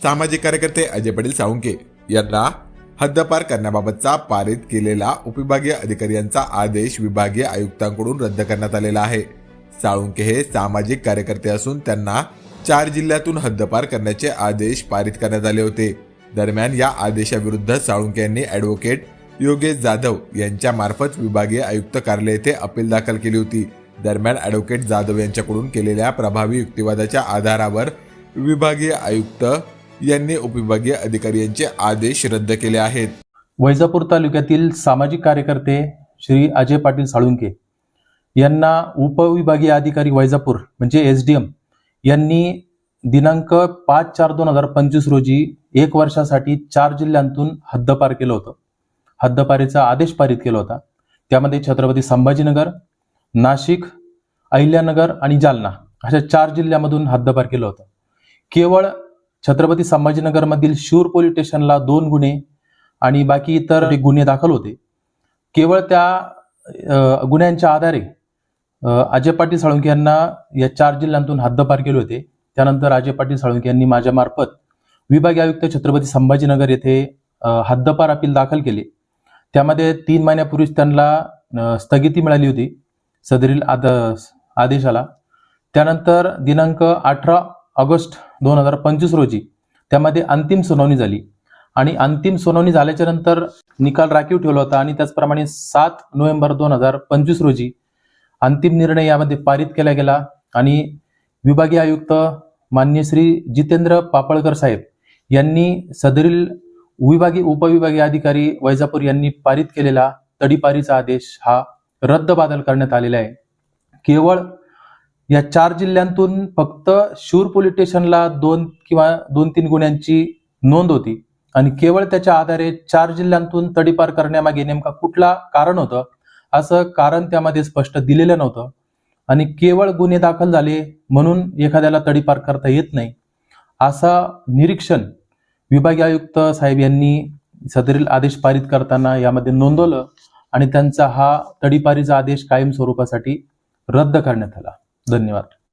सामाजिक कार्यकर्ते अजय पाटील साळुंखे यांना हद्दपार करण्याबाबतचा पारित केलेला उपविभागीय अधिकाऱ्यांचा आदेश विभागीय आयुक्तांकडून रद्द करण्यात आलेला आहे। साळुंखे हे सामाजिक कार्यकर्ते असून त्यांना 4 जिल्ह्यातून हद्दपार करण्याचे आदेश पारित करण्यात आले होते। दरम्यान या आदेशाविरुद्ध साळुंखे यांनी ॲडव्होकेट योगेश जाधव यांच्या मार्फत विभागीय आयुक्त कार्यालय येथे अपील दाखल केली होती। दरम्यान ॲडव्होकेट जाधव यांच्याकडून केलेल्या प्रभावी युक्तिवादाच्या आधारावर विभागीय आयुक्त यांनी उपविभागीय अधिकारी यांचे आदेश रद्द केले आहेत। वैजापूर तालुक्यातील सामाजिक कार्यकर्ते श्री अजय पाटील साळुंखे यांना उपविभागीय अधिकारी वैजापूर म्हणजे एसडीएम यांनी दिनांक 5/4/2025 रोजी 1 वर्षासाठी 4 जिल्ह्यांतून हद्दपार केलं होतं। हद्दपारीचा आदेश पारित केला होता। त्यामध्ये छत्रपती संभाजीनगर, नाशिक, अहिल्यानगर आणि जालना अशा 4 जिल्ह्यामधून हद्दपार केलं होतं। केवळ छत्रपती संभाजीनगरमधील शूर पोलीस स्टेशनला 2 गुन्हे आणि बाकी इतर गुन्हे दाखल होते। केवळ त्या गुन्ह्यांच्या आधारे अजय पाटील साळुंखे यांना या 4 जिल्ह्यांतून हद्दपार केले होते। त्यानंतर अजय पाटील साळुंखे यांनी माझ्यामार्फत विभागीय आयुक्त छत्रपती संभाजीनगर येथे हद्दपार अपील दाखल केले। त्यामध्ये 3 महिन्यापूर्वीच त्यांना स्थगिती मिळाली होती सदरील आदेशाला। त्यानंतर दिनांक 18 ऑगस्ट 2025 रोजी त्यामध्ये अंतिम सुनावणी झाली आणि अंतिम सुनावणी झाल्याच्या नंतर निकाल राखीव ठेवला होता आणि त्याचप्रमाणे 7 नोव्हेंबर 2025 रोजी अंतिम निर्णय यामध्ये पारित केला गेला आणि विभागीय आयुक्त माननीय श्री जितेंद्र पापळकर साहेब यांनी सदरील उपविभागीय अधिकारी वैजापूर यांनी पारित केलेला तडीपारीचा आदेश हा रद्दबातल करण्यात आलेला आहे। केवळ या 4 जिल्ह्यांतून फक्त शूर पोलीस स्टेशनला 2 किंवा 2-3 गुन्ह्यांची नोंद होती आणि केवळ त्याच्या आधारे 4 जिल्ह्यांतून तडीपार करण्यामागे नेमका कुठला कारण होतं असं कारण त्यामध्ये स्पष्ट दिलेलं नव्हतं आणि केवळ गुन्हे दाखल झाले म्हणून एखाद्याला तडीपार करता येत नाही असं निरीक्षण विभागीय आयुक्त साहेब यांनी सदरील आदेश पारित करताना यामध्ये नोंदवलं आणि त्यांचा हा तडीपारीचा आदेश कायम स्वरूपासाठी रद्द करण्यात आला। धन्यवाद।